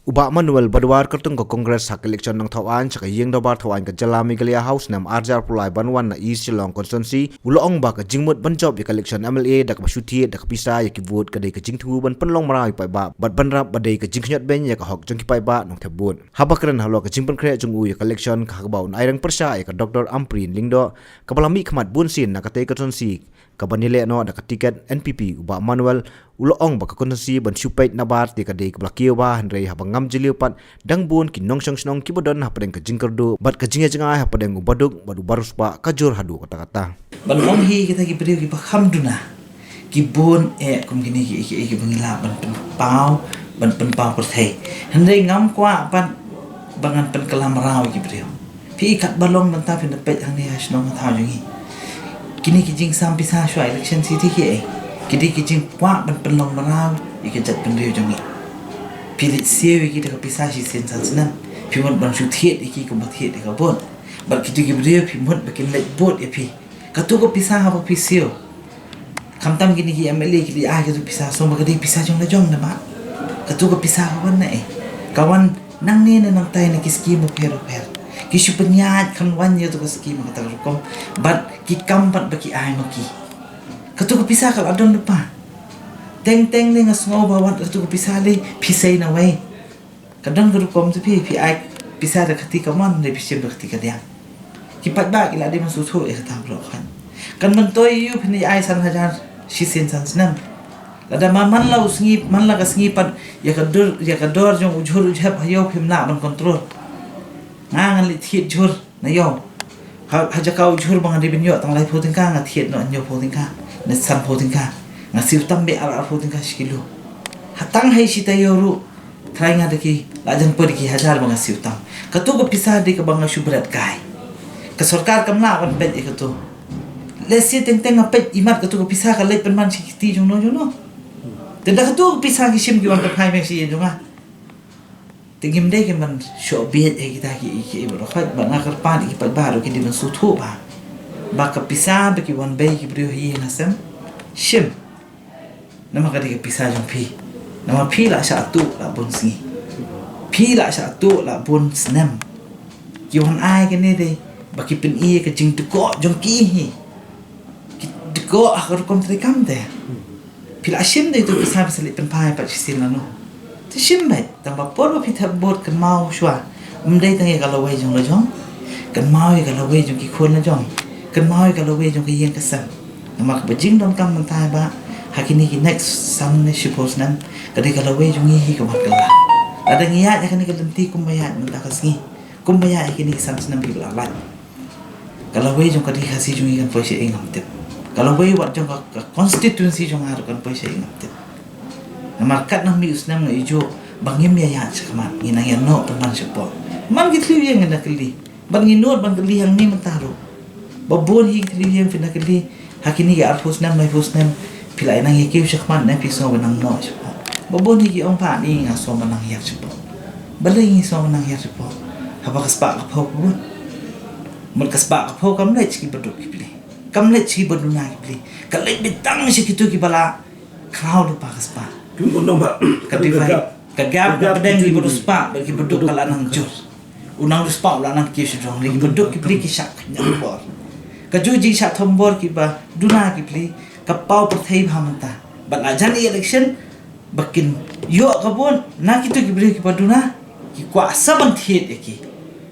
Uba Manuel Badwar kertung ke Kongres hak election nang Thawan chaka yeng dobar Thawan ke Jalami Galia House nam Arjar Pulai Banwan na East Shillong Constituency ulong ba ka jingmut banjob ya election MLA dak bashuti dak pisa ya ki vote ka dei ka jingthu ban penlong marai pai ba bat banrap ba dei ka jingkhyat ben ya ka hok jong ki pai ba nong thabun habakran halo ka jingpan khre jong u ya election ka baun airang persya ya ka Dr Amprin Lingdo ka balami khmat bunsin na ka tei constituency ka banile no dak tiket NPP Uba Manuel ulong ba ka constituency ban supait na bar ti ka dei ka blakio ba hanrei habangam jiliupat dang bun ki nong snong ki bodon ha padeng ka jingkerdu bat ka jinga jinga ha padeng ubaduk badu barus ba kajur hadu kata-kata ban ong hi kita ki beriu ki bakhamduna ki bon kum kini ki bangila ban pen pau perthai handai ngam kwa ban bangan pen kelam raw ki beriu pi kat balong ban ta pin pet hang ni hasnong tha jungi kini ki jing sam pisa shwa election city ki kidi ki jing kwa ban pen long raw ki jat pen riu jungi pilit sewi ki dak pisa si sen san senan pi mon ban shu thiet ki ko thiet ka bon bat ki ki beriu pi mon ba kin let bot ya pi katu ko pisa ha pi sio kamtam gini ki MLA ki ai ka tu pisa so ma ka di pisa jong na jong na ba katu ko pisa ha ban na kawan nang ni na nang tay na ki scheme per ki shu penyat kan wan yo tu ko scheme ka ta ko bat ki kam bat ba ki ai ma ki katu ko pisa ka adon pa teng le ngasngo ba wan katu ko pisa le pisai na wai kadang ko kom tu pi ai pisa da khati ka man le pisim ba khati ka dia ki pat ba ki la de man su tho ta bro kan man toy yu phini ai san hajar shi sen san snam lada man la usngi man la ka sngi pat ya ka dor jong ujhur ujhap hayo phim na ban control ngang li thiet jhur na yo ha ja ka ujhur bang de bin yo tang lai photing ka nga thiet no nyo photing ka na san photing ka nga siu tam be ar photing ka skilu hatang hai shi ta yo ru thrai nga de ki la jang por ki hajar bang siu tam ka tu ko pisa de ka bang shubrat kai ka sarkar kamna ban bet e ka tu lesi teng apet imat ka tu ko pisa ka lai pen man si ti jong no tenda ka tu pisa ki sim ki wan ka phai me si jong a tingim de ke man sho biet e kita ki bro khat ba na kar pa ki pa ba ro ki di man su thu ba ka pisa be ki wan be ki brio hi na sem sim nama ka de pisa jong pi nama pi la sha tu la bon si pi la sha tu la bon snem ki wan ai ke ne de ba ki pen i ke jing tu ko jong ki hi ko akhir kontri kam de pila sim de tu bisa bisa pen pai pa sin no ti sim bai tang ba por ba pitha bot kan mau shwa dei tang ga lawai jong lo jong kan mau ga lawai jong ki khon na jong kan mau ga lawai jong ki yen ka sam mak ba jing dom kam man tai ba hakini ki next sam ne suppose nan ka de ga lawai jong hi ka mat ka la ada ngiya ya kan ka lenti kumbaya man ta ka singi kumbaya kini sam snam bi la la ka lawai jong ka di khasi jong kan poise engam te kalau boleh buat jong ka constituency jong har kan poisa ingat na markat na mi usnam na ijo bangim ya sakman ina ya no teman sepo man gitli yang na kili bangin nur bang kili yang ni mentaro babon hi kili yang fina kili hakini ga arfus nam mai fusnam pila ina ye kiu sakman na piso banang no sepo babon hi ong pa ni nga so manang ya sepo balai ni so manang ya sepo haba kaspa ka phok bun mul kaspa ka phok kam lai chi baduk ki kam le chi bodu na ki ka le bitang si kitu ki bala crowd pa kaspa kun no ba ka di vai ka gap deng ki bodu spa ki bodu kala nang jur unang spa la nang ki shi jong ki bodu ki ki sak nyang bor ka ju ji sa thombor ki ba duna ki ka pau per thei bhamanta ba ajan election bakin yo ka bon na kitu ki boduna ki kwa saban thiet ki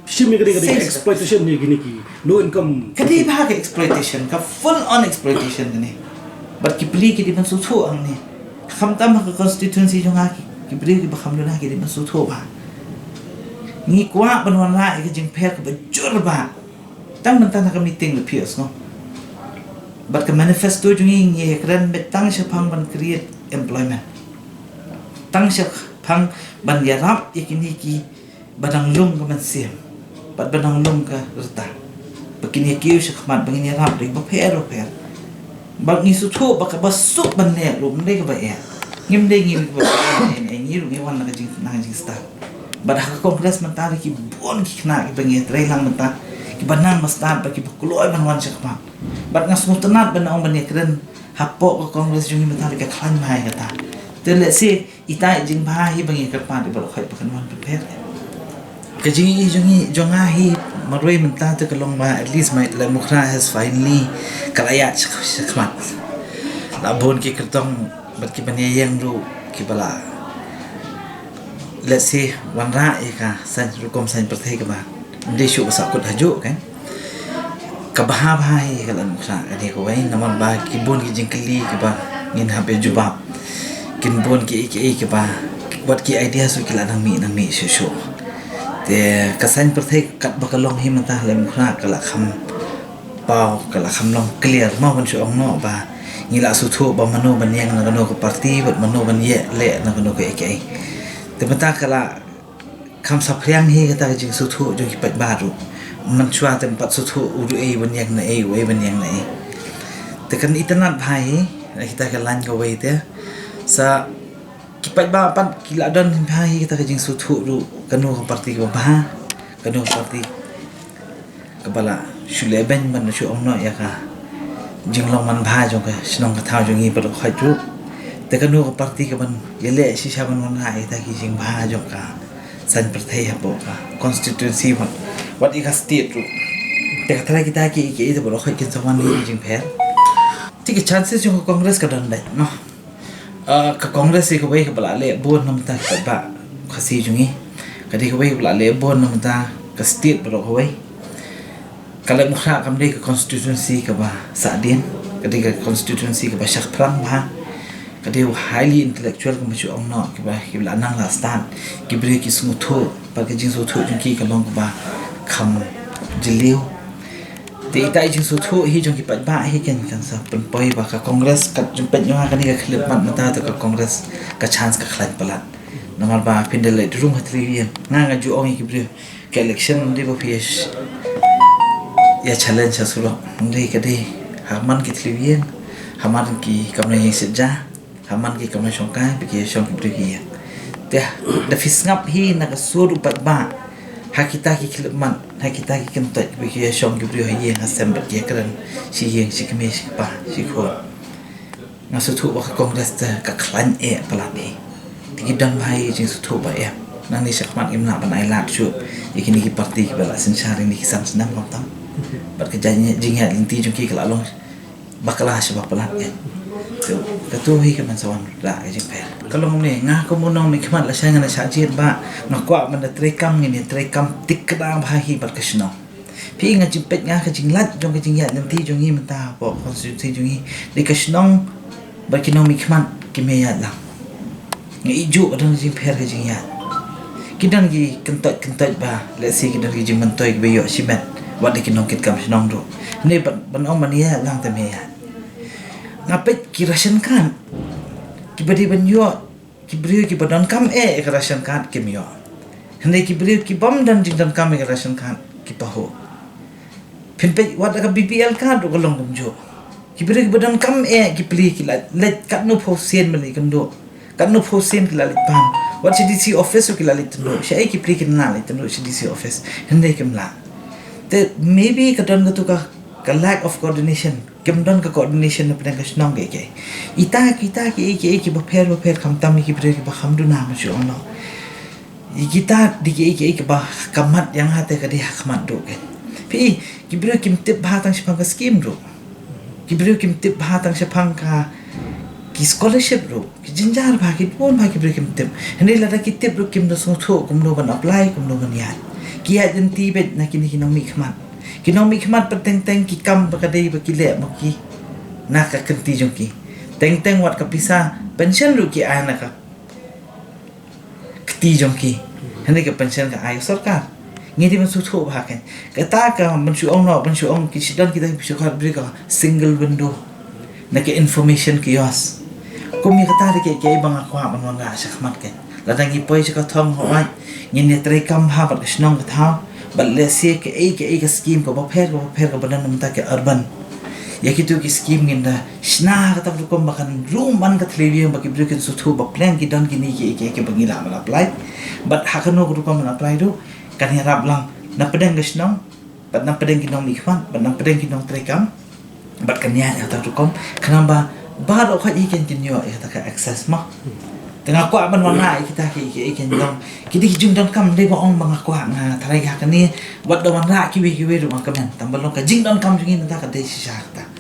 sim ni kadi exploitation ni gini ki no income kadi ba ka exploitation ka full on exploitation ni but ki pli ki di man su thu ang ni kham tam ka constituency jong ha ki pli ki ba kham lo na ki di man su thu ba ni kwa ban wan la ki jing pher ka ba jur ba tang man ta na ka meeting le pios no but ka manifesto jong ye kran betang sha phang ban create employment tang sha phang ban ya rap ikini ki badang lum ka man sim pat banang lum ka rta bakini kiu sa khamat bangini rap ring ba pher bang isu thu ba ka basuk ban ne lum de ka ba ya ngim de ngi ba ni ru ngi wan na ka jing na jing sta ba ha congress man ta ki bon ki khna ki bangi trai lang man ta ki banang masta ba ki kuloi ban wan sa khamat ba ngas mutanat ban ong ban ne kren hapo ka congress jung man ta ka khan mai ka ta te le si Ita jing bahi bangi kerpan di balok khai pakan wan prepare kajing jonga hi maroi menta te kalong ma at least my la mukra has finally kalaya chakmat la bon ki kertong bat ki baniyang ru ki bala let's say wanra ka san rukom san perthai ka ba de shu sa kut haju kan kabaha bhai kalan mukra ade ko wai naman ba ki bon ki jingkali ka ba ngin habe jubab kin bon ki ke ba buat ki idea su ki nang mi shu te kasan perthai kat bakalong hi mata le mukra kala kham pau kala kham long clear ma ban shu ong no ba ngila su thu ba mano ban yang na no ko party bat mano ban ye le na no ko ke te mata kala kham saphriang hi ka ta jing su thu jo ki pat ba ru man chua tem pat su thu u ru e ban yang na e we ban yang na e te kan itanat bhai kita ka lan ka we te sa kipat ba pan kila don bhai kita ka jing su thu ru kanu ka party ka ba kanu party ka bala shule ben man shu ong no ya ka jing long man bha jong ka snong ka thau jong hi pa khai chu te kanu ka party ka ban yele si sa ban man hai ta ki jing bha jong ka san prathai ha bo ka constituency what is state ru te ka thara kita ki ite bo khai ki sawan ni jing pher ti ki chances jong congress ka don dai no ka congress ko bai ka bala le bon nam ta ka ba khasi jungi ka di ko bai bala le bon nam ta ka state bro ko bai kala mukha kam dei ka constituency ka ba sa din ka di ka constituency ka ba shak prang ba ka di highly intellectual ka machu ong no ka ba ki bala nang la stan ki bre ki smu tho pa ka jing so tho jungi ka long ka ba kham jiliu te tai jing so tho hi jong ki pat ba hi ken kan sa pen poi ba ka congress ka jum pet nyawa ka ni ka khlip mat mata to ka congress ka chance ka khlan palat namal ba pindele drum hatrivian nga ju ong ki bre ka election de bo ph ya challenge asuro ndai ka de haman ki trivian haman ki kamna hi seja haman ki kamna shongkai bi ki shong ki bre ki te da fisngap hi na ka sur pat ba hakita ki khilman hakita ki kan tak bi ki shong ki brio hi ha sem bat ki kran si yeng si kme si pa si kho na su thu ba congress ta ka khlan e pala ni ti dang bhai jing su thu ba e nang ni sakman im na ban ai lat chu ikini ki party ki bala sin shari ni ki sam snam lam tam bat ka janya jing ha linti jung ki kala long bakala sa ba pala e tu ka tu hi ka man sawan la ka jing pe kalong ni nga ko mo nong mi khmat la sang na sa jit ba na kwa man da trekam ni trekam tik ka ba hi bar ka shno pi nga jipet nga ka jing lat jong ka jing ya nanti jong hi mata po constituency jong hi de ka shnong ba ki nong mi khmat ki me ya la ngi ju adang jing pher ka jing ya kidan gi kentot ba let's see kidan gi jing man toy be yo simet wa de ki nong kit kam shnong ro ne ban ong man ya lang ta me ya ngapet ki ration kan ki badi ban yo ki brio ki badan kam e ka ration card ki myo hande ki brio ki bam dan jing dan kam e ka ration card ki paho pimpe wat ka BPL card ko long dum jo ki brio ki badan kam e ki pli ki let kat no phosien mali kan do kat no phosien ki la lit pam wat CDC office ki la lit no shai ki pli ki na lit no CDC office hande kim la te maybe ka don ka lack of coordination kem don ka coordination na pedang kasnong ke ita kita ki ba pher kham tam ki bre ki ba kham du na ma chu no kita di ki ba kamat yang hate ka di khmat do ke pi ki bre kim tip ba tang shpang ka scheme ro ki bre kim tip ba tang shpang ka ki scholarship ro ki jinjar ba ki pon ba ki bre kim tip hne la ki tip ro kim do so tho kum do ban apply kum do ban ya ki ya den ti bet na ki ni no mi khmat kinomi khmat pateng ki kam bakadai bakile maki na ka kenti jongki teng wat ka pisa pension ru ki ana ka kti jongki hane ka pension ka ai sarkar ngidi man su tho ba kan ka ta ka man su ong no man su ong ki sidan kita su ka bri ka single window na ka information kiosk kumi ka ta ke bang ko ha man nga sa khmat ke la dangi poi ka thong ho ai ngini tre kam ha ba snong ka tha but let's say ke scheme ko ba pher ko banan namta ke urban ya kitu ki scheme nginda shna ka ta ko makan room man ka thleli ba ki brekin su thu ba plan ki don ki ni ke bangila mal apply but ha kan no ko man apply do kan ya rab lang na pedang gasnong but na pedang ki nong mikwan but na pedang ki nong trekam but kan ya ta ko kanamba ba ro kha iken kin yo ya ta ka access ma tengah kuat ban warna kita ki dong kidi jung don kam dei ba ong bang kuat nga tharai ga kan ni wat do warna ki we ru ma kam tambal long ka jing don kam jing ta ka dei sha ta